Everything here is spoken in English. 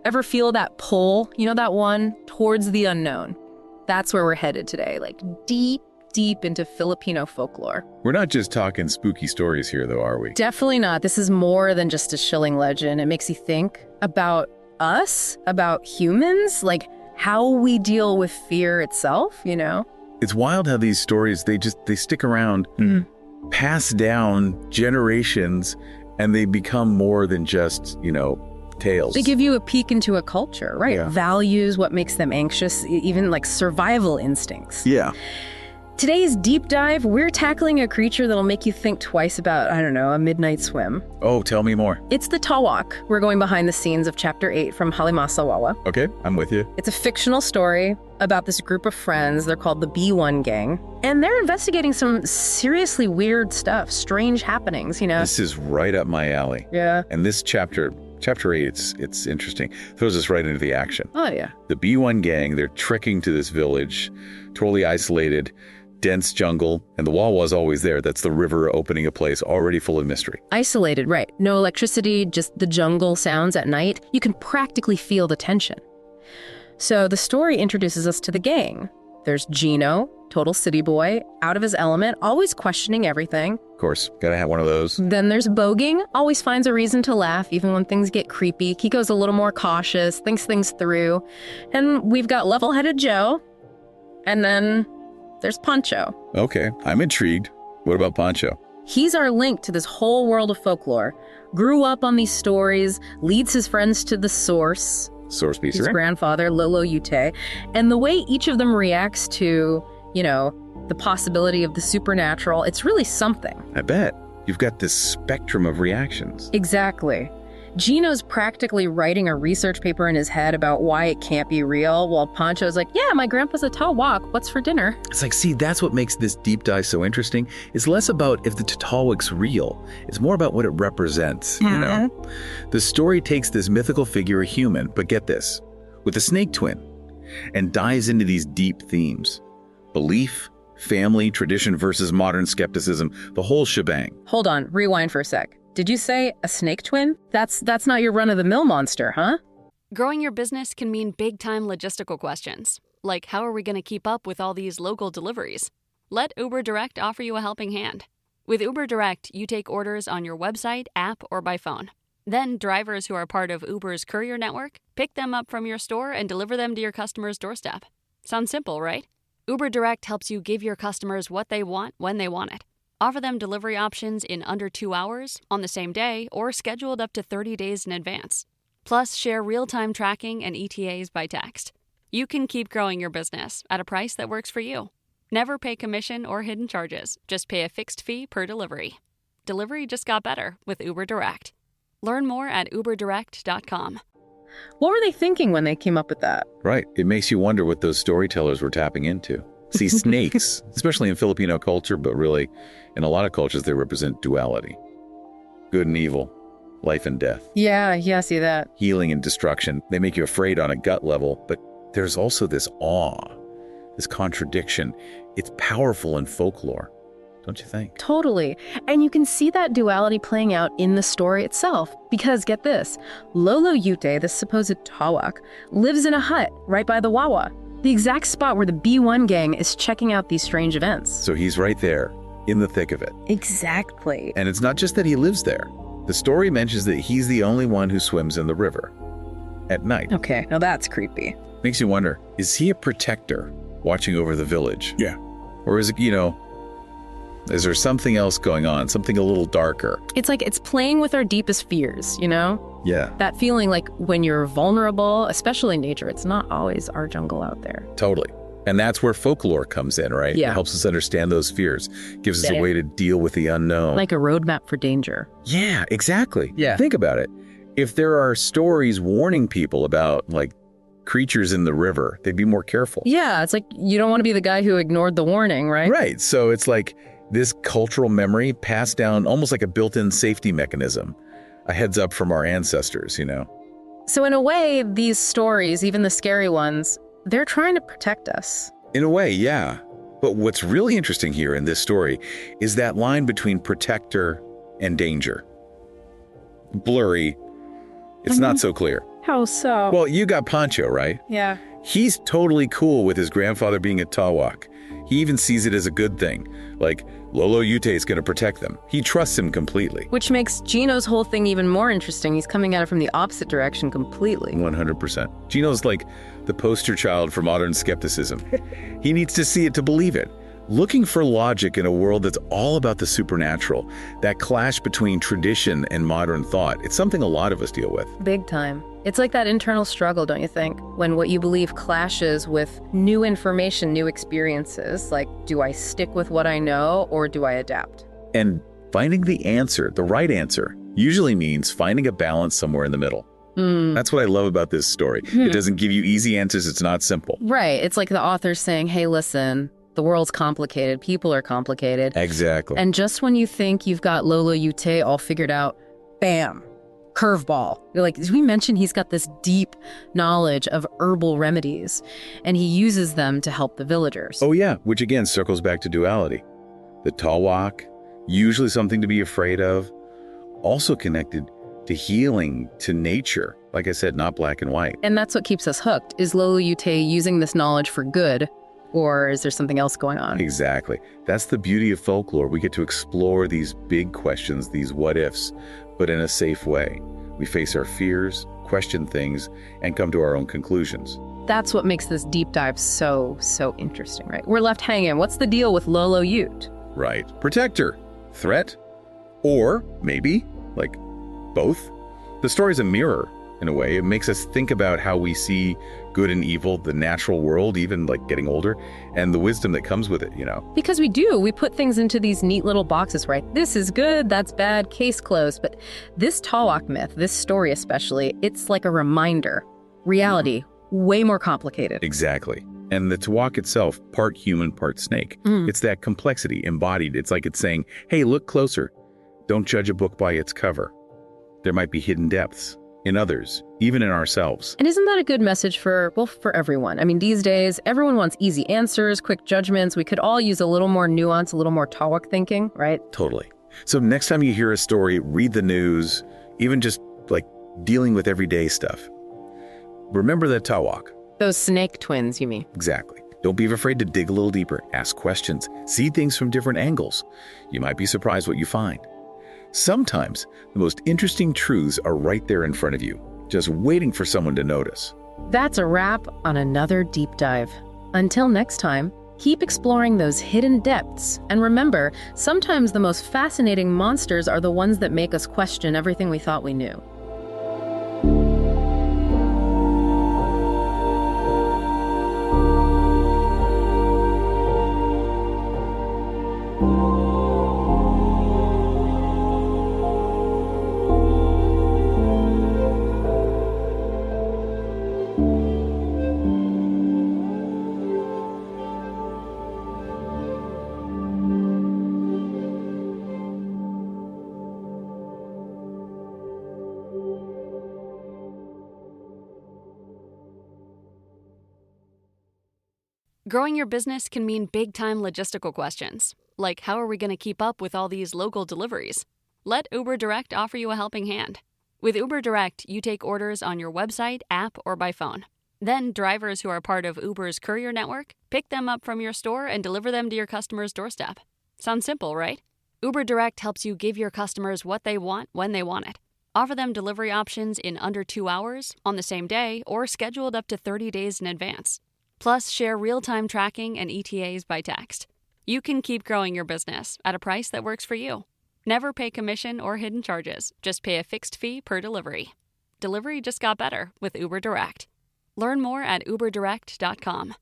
Ever feel that pull, that one, towards the unknown? That's where we're headed today, like deep into Filipino folklore. We're not just talking spooky stories here, though, are we? Definitely not. This is more than just a chilling legend. It makes you think about us, about humans, like how we deal with fear itself, It's wild how these stories, they stick around, pass down generations, and they become more than just, tales. They give you a peek into a culture, right? Yeah. Values, what makes them anxious, even like survival instincts. Yeah. Today's deep dive, we're tackling a creature that'll make you think twice about, a midnight swim. Oh, tell me more. It's the Tawak. We're going behind the scenes of Chapter 8 from Halimaw Sa Wawa. Okay, I'm with you. It's a fictional story about this group of friends. They're called the B1 Gang. And they're investigating some seriously weird stuff, strange happenings, This is right up my alley. Yeah. And this Chapter 8, it's interesting. Throws us right into the action. Oh, yeah. The B1 gang, they're trekking to this village, totally isolated, dense jungle, and the Wawa's always there. That's the river opening a place already full of mystery. Isolated, right. No electricity, just the jungle sounds at night. You can practically feel the tension. So the story introduces us to the gang. There's Gino, total city boy, out of his element, always questioning everything. Of course, gotta have one of those. Then there's Boging, always finds a reason to laugh, even when things get creepy. He goes a little more cautious, thinks things through. And we've got level-headed Joe. And then there's Pancho. Okay, I'm intrigued. What about Pancho? He's our link to this whole world of folklore. Grew up on these stories, leads his friends to the source. Source piece, His right? grandfather, Lolo Yute. And the way each of them reacts to, the possibility of the supernatural, it's really something. I bet. You've got this spectrum of reactions. Exactly. Gino's practically writing a research paper in his head about why it can't be real, while Pancho's like, yeah, my grandpa's a Tawak. What's for dinner? It's like, see, that's what makes this deep dive so interesting. It's less about if the Tawak's real. It's more about what it represents, The story takes this mythical figure, a human, but get this, with a snake twin, and dives into these deep themes. Belief, family, tradition versus modern skepticism, the whole shebang. Hold on, rewind for a sec. Did you say a snake twin? That's not your run-of-the-mill monster, huh? Growing your business can mean big-time logistical questions, like how are we going to keep up with all these local deliveries? Let Uber Direct offer you a helping hand. With Uber Direct, you take orders on your website, app, or by phone. Then drivers who are part of Uber's courier network pick them up from your store and deliver them to your customer's doorstep. Sounds simple, right? Uber Direct helps you give your customers what they want when they want it. Offer them delivery options in under 2 hours, on the same day, or scheduled up to 30 days in advance. Plus, share real-time tracking and ETAs by text. You can keep growing your business at a price that works for you. Never pay commission or hidden charges. Just pay a fixed fee per delivery. Delivery just got better with Uber Direct. Learn more at uberdirect.com. What were they thinking when they came up with that? Right. It makes you wonder what those storytellers were tapping into. See, snakes, especially in Filipino culture, but really in a lot of cultures, they represent duality. Good and evil, life and death. Yeah, see that. Healing and destruction. They make you afraid on a gut level, but there's also this awe, this contradiction. It's powerful in folklore, don't you think? Totally. And you can see that duality playing out in the story itself. Because, get this, Lolo Yute, the supposed Tawak, lives in a hut right by the Wawa, the exact spot where the B1 gang is checking out these strange events. So he's right there, in the thick of it. Exactly. And it's not just that he lives there. The story mentions that he's the only one who swims in the river at night. Okay, now that's creepy. Makes you wonder, is he a protector watching over the village? Yeah. Or is it, is there something else going on, something a little darker? It's like it's playing with our deepest fears, Yeah, That feeling like when you're vulnerable, especially in nature, it's not always our jungle out there. totally. And that's where folklore comes in, right? Yeah. It helps us understand those fears, gives us Yeah. a way to deal with the unknown. Like a roadmap for danger. Yeah, exactly. Yeah. Think about it. If there are stories warning people about, creatures in the river, they'd be more careful. Yeah, it's like you don't want to be the guy who ignored the warning, right? Right. So it's like this cultural memory passed down almost like a built-in safety mechanism, a heads up from our ancestors, So in a way, these stories, even the scary ones, they're trying to protect us. In a way, yeah. But what's really interesting here in this story is that line between protector and danger. Blurry. It's not so clear. How so? Well, you got Pancho, right? Yeah. He's totally cool with his grandfather being a Tawak. He even sees it as a good thing. Like, Lolo Yute is going to protect them. He trusts him completely. Which makes Gino's whole thing even more interesting. He's coming at it from the opposite direction completely. 100%. Gino's like the poster child for modern skepticism. He needs to see it to believe it. Looking for logic in a world that's all about the supernatural, that clash between tradition and modern thought, it's something a lot of us deal with. Big time. It's like that internal struggle, don't you think? When what you believe clashes with new information, new experiences. Like, do I stick with what I know or do I adapt? And finding the answer, the right answer, usually means finding a balance somewhere in the middle. That's what I love about this story. It doesn't give you easy answers. It's not simple. Right. It's like the author saying, hey, listen, the world's complicated. People are complicated. Exactly. And just when you think you've got Lolo Yute all figured out, bam, curveball. You're like, did we mention he's got this deep knowledge of herbal remedies and he uses them to help the villagers? Oh yeah, which again circles back to duality. The Tawak, usually something to be afraid of, also connected to healing, to nature. Like I said, not black and white. And that's what keeps us hooked. Is Lolo Yute using this knowledge for good? Or is there something else going on? Exactly. That's the beauty of folklore. We get to explore these big questions, these what-ifs, but in a safe way. We face our fears, question things, and come to our own conclusions. That's what makes this deep dive so interesting, right? We're left hanging. What's the deal with Lolo Ute? Right. Protector. Threat. Or maybe, like, both. The story's a mirror, in a way. It makes us think about how we see good and evil, the natural world, even like getting older, and the wisdom that comes with it, you know? Because we do. We put things into these neat little boxes, right? This is good, that's bad, case closed. But this Tawak myth, this story especially, it's like a reminder. Reality, way more complicated. Exactly. And the Tawak itself, part human, part snake. It's that complexity embodied. It's like it's saying, hey, look closer. Don't judge a book by its cover. There might be hidden depths in others, even in ourselves. And isn't that a good message for everyone? I mean, these days, everyone wants easy answers, quick judgments. We could all use a little more nuance, a little more Tawak thinking, right? Totally. So next time you hear a story, read the news, even just like dealing with everyday stuff, remember that Tawak. Those snake twins, you mean? Exactly. Don't be afraid to dig a little deeper, ask questions, see things from different angles. You might be surprised what you find. Sometimes the most interesting truths are right there in front of you, just waiting for someone to notice. That's a wrap on another deep dive. Until next time, keep exploring those hidden depths. And remember, sometimes the most fascinating monsters are the ones that make us question everything we thought we knew. Growing your business can mean big-time logistical questions, like how are we going to keep up with all these local deliveries? Let Uber Direct offer you a helping hand. With Uber Direct, you take orders on your website, app, or by phone. Then drivers who are part of Uber's courier network pick them up from your store and deliver them to your customer's doorstep. Sounds simple, right? Uber Direct helps you give your customers what they want when they want it. Offer them delivery options in under 2 hours, on the same day, or scheduled up to 30 days in advance. Plus, share real-time tracking and ETAs by text. You can keep growing your business at a price that works for you. Never pay commission or hidden charges. Just pay a fixed fee per delivery. Delivery just got better with Uber Direct. Learn more at uberdirect.com.